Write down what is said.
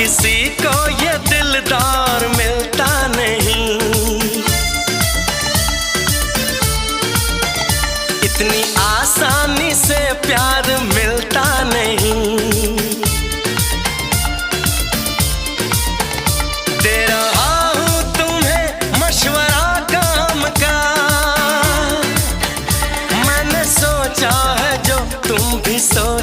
किसी को ये दिलदार मिलता नहीं। इतनी आसानी से प्यार मिलता नहीं। दे रहा हूं तुम्हें मशवरा काम का, मैंने सोचा है जो तुम भी सोच